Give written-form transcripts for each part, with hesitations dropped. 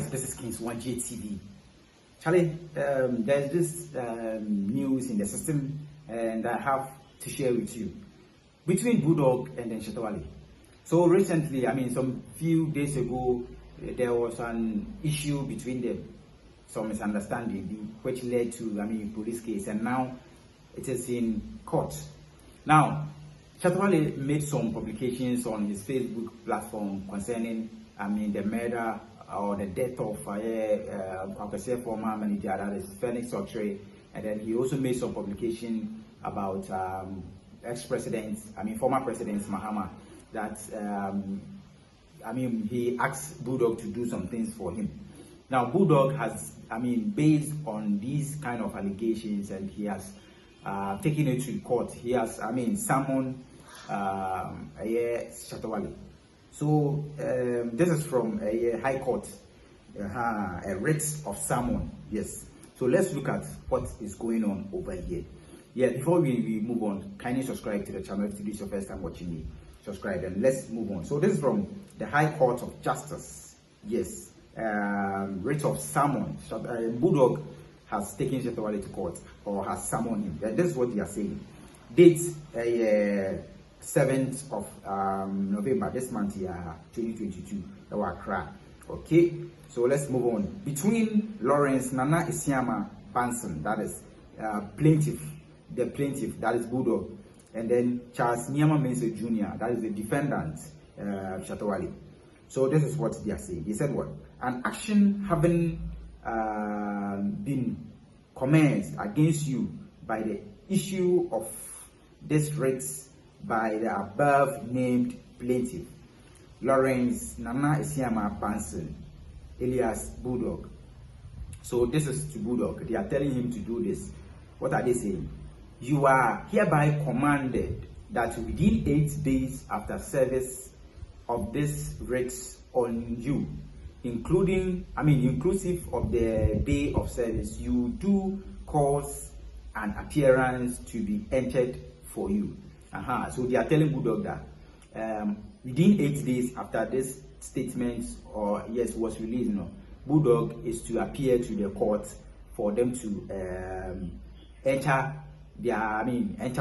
guys, this is Kings 1J TV. Charlie, there's this news in the system, and I have to share with you between Bulldog and then Shatta. So recently, some few days ago, there was an issue between them, some misunderstanding, which led to police case, and now it is in court. Now, Shatta made some publications on his Facebook platform concerning the murder or the death of former manager, that is Felix Otre, and then he also made some publication about former President Mahama, that he asked Bulldog to do some things for him. Now Bulldog has, based on these kind of allegations, and he has taken it to court. He has, summoned Shatta. So this is from a high court, a writ of summon. Yes. So let's look at what is going on over here. Yeah. Before we move on, kindly subscribe to the channel if this is your first time watching me. Subscribe and let's move on. So this is from the High Court of Justice. Yes. Writ of summon. Bulldog has taken Shatta to court, or has summoned him. And this is what they are saying. Date 7th of November, this month here, 2022, Accra. Okay, so let's move on. Between Lawrence Nana Isiama Banson, that is plaintiff, that is Bulldog, and then Charles Nyama Mensah Jr., that is the defendant, Shatta. So this is what they are saying. They said what? An action having been commenced against you by the issue of this writ by the above named plaintiff, Lawrence Nana Isiama Banson, alias Bulldog. So this is to Bulldog. They are telling him to do this. What are they saying? You are hereby commanded that within 8 days after service of this writ on you, inclusive of the day of service, you do cause an appearance to be entered for you. So they are telling Bulldog that within 8 days after this statement was released, Bulldog is to appear to the court for them to enter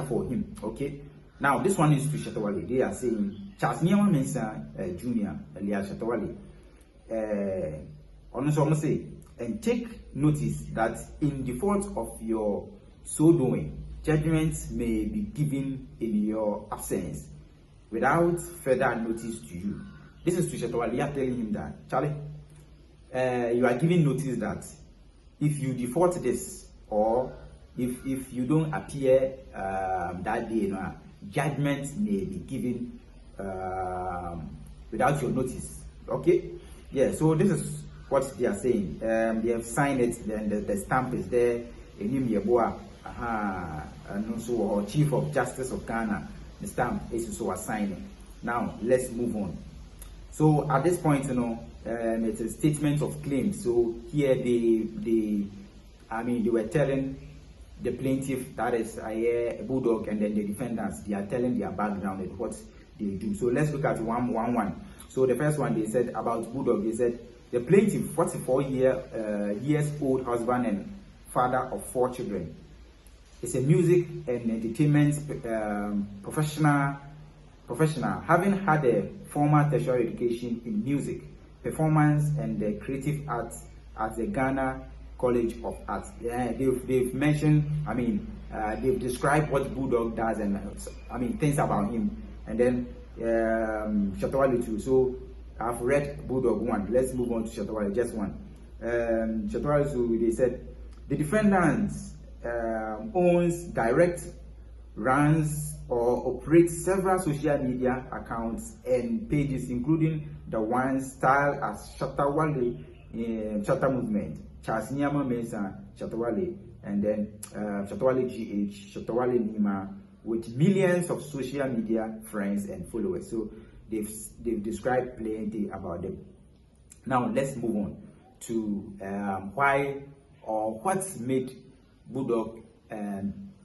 for him. Okay. Now this one is to Shatta. They are saying Charles Nyama Mensah Jr., alias Shatta, say, and take notice that in default of your so doing, judgments may be given in your absence without further notice to you. This is to Shatta. They are telling him that, Charlie, you are giving notice that if you default this, or if you don't appear that day, judgment may be given without your notice. Okay? Yeah, so this is what they are saying. They have signed it, then the stamp is there. Enim Yeboah, and also Chief of Justice of Ghana, the stamp is also assigned. Now let's move on. So at this point, it's a statement of claim. So here they were telling the plaintiff, that is Bulldog, and then the defendants, they are telling their background and what they do. So let's look at one. So the first one, they said about Bulldog, they said the plaintiff, 44 years old husband and father of 4 children, is a music and entertainment professional, having had a formal tertiary education in music, performance, and the creative arts at the Ghana College of Arts. Yeah, they've mentioned, they've described what Bulldog does, and things about him, and then Shatta too. So I've read Bulldog 1. Let's move on to Shatta, just one. Shatta, so they said the defendants owns, directs, runs, or operates several social media accounts and pages, including the one styled as Shatta Shatta Movement, Charles Nyama Mensah Shatta, and then Shatta GH, Shatta Nima, with millions of social media friends and followers. So they've described plenty about them. Now let's move on to why or what's made Bulldog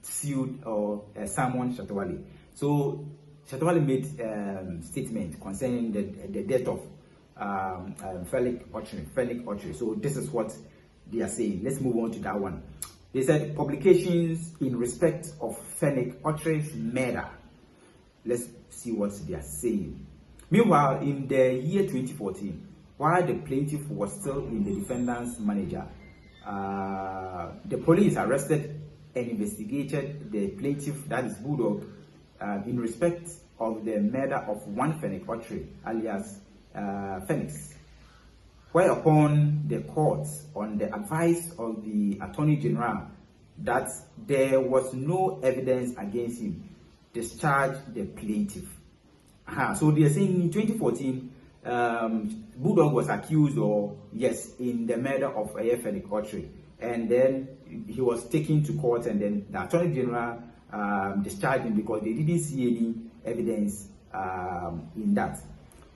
sued or summoned Shatta. So Shatta made statement concerning the death of Fenwick Autry. So this is what they are saying. Let's move on to that one. They said publications in respect of Fenwick Autry's murder. Let's see what they are saying. Meanwhile, in the year 2014, while the plaintiff was still in the defendant's manager, the police arrested and investigated the plaintiff, that is Bulldog, in respect of the murder of one Fenwick Autry, alias Phoenix. Whereupon the courts, on the advice of the Attorney General that there was no evidence against him, discharged the plaintiff. So they are saying in 2014, Bulldog was accused, in the murder of Fenwick Autry, and then he was taken to court, and then the Attorney General discharged him because they didn't see any evidence in that.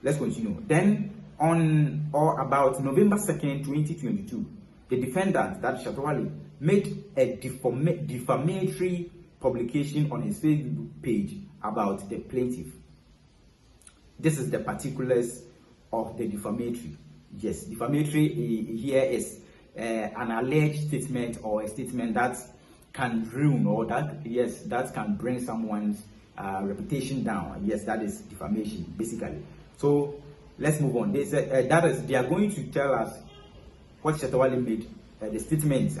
Let's continue. Then, on or about November 2nd, 2022, the defendant, that Shatta, made a defamatory publication on his Facebook page about the plaintiff. This is the particulars of the defamatory. Yes, defamatory here is an alleged statement or a statement that can ruin or that can bring someone's reputation down. Yes, that is defamation basically. So let's move on. They said they are going to tell us what Shatta made the statement.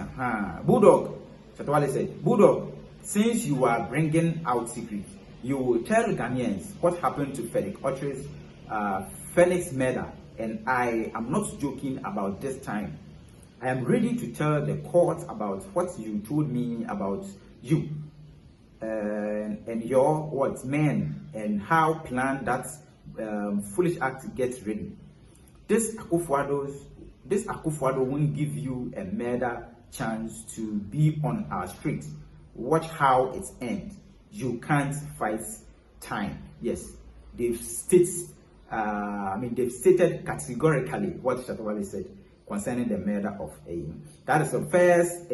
Bulldog, Shatta said, Bulldog, since you are bringing out secrets, you will tell Ghanaians what happened to Fenwick Autry's Phoenix murder, and I am not joking about this time. I am ready to tell the court about what you told me about you and your men, and how planned that foolish act gets ready. This Akufo-Addo won't give you a murder chance to be on our street. Watch how it ends. You can't fight time. Yes, they've stated categorically what Shatta said concerning the murder of A. That is the first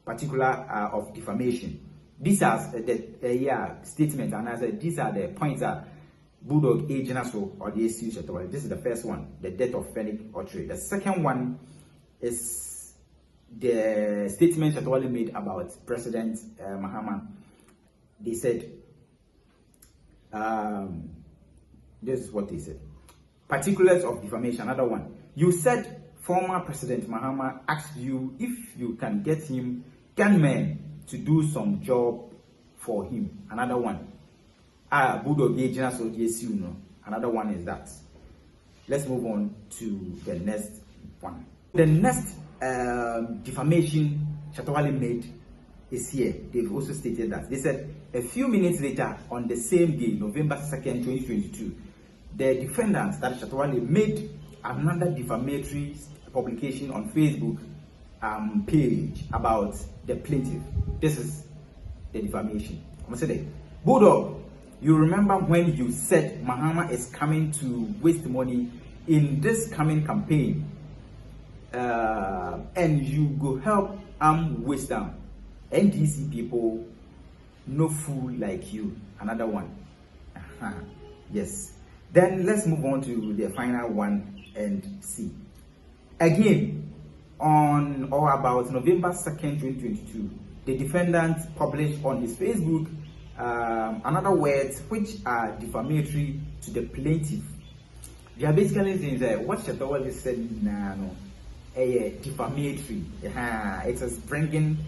particular of defamation. These are the statements, and I said these are the points that Bulldog agent or the SU Shatta. This is the first one, the death of Fenwick Autry. The second one is the statement Shatta made about President Mahama. They said, this is what they said. Particulars of defamation, another one. You said former President Mahama asked you if you can get him gunmen to do some job for him. Another one. Bulldog agent so DSU, no. Another one is that. Let's move on to the next one. The next defamation Shatta made is here. They've also stated that. They said a few minutes later, on the same day, November 2nd, 2022, the defendant, that Shatta, made another defamatory publication on Facebook page about the plaintiff. This is the defamation. I'm going to say that. Bulldog, you remember when you said Mahama is coming to waste money in this coming campaign, and you go help waste them. NDC people, no fool like you. Another one. Yes. Then let's move on to the final one and see. Again, on or about November 2nd, 2022, the defendant published on his Facebook another words which are defamatory to the plaintiff. They are basically saying that what Shatta said, defamatory. It is bringing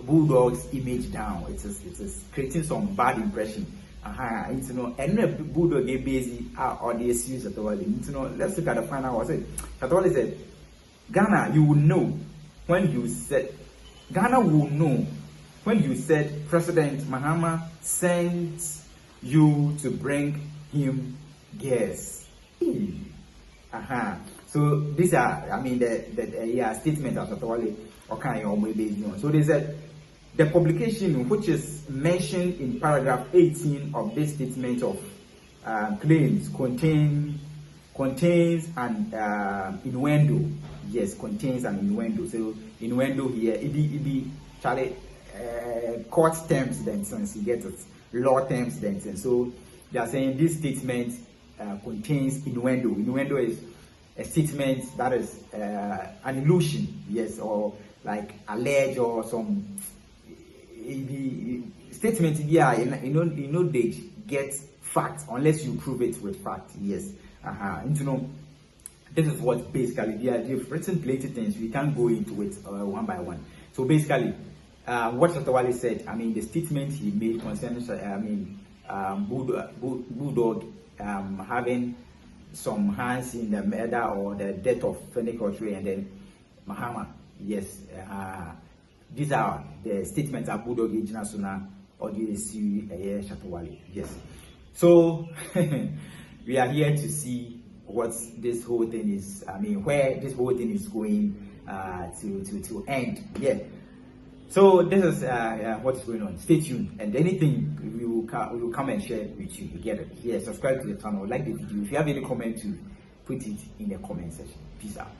Bulldog's image down. It is creating some bad impression. And Bulldog get busy or the issues at all. Let's look at the final one. Shatta said, Ghana will know when you said President Mahama sent you to bring him gas. So these are, the statement of Shatta or maybe. So they said the publication, which is mentioned in paragraph 18 of this statement of claims, contains an innuendo. Yes, contains an innuendo. So innuendo here, it be Charlie court terms then, since you get it, law terms then. So they are saying this statement contains innuendo. Innuendo is a statement that is an illusion, yes, or like allege or some statement. Yeah, you know they get facts unless you prove it with fact. Yes, and you know. This is what basically they've written plenty things. We can't go into it one by one. So basically, what Shatta Wale said, I mean, the statement he made concerning, Bulldog having some hands in the murder or the death of Fenny Kotri and then Mahama. Yes, these are the statements of Bulldog International or GSU Shatta Wale. Yes. So we are here to see what this whole thing is, I mean, where this whole thing is going to end. Yeah. So this is what's going on. Stay tuned, and anything we will come and share with you. You get it? Yeah. Subscribe to the channel, like the video. If you have any comment, to put it in the comment section. Peace out.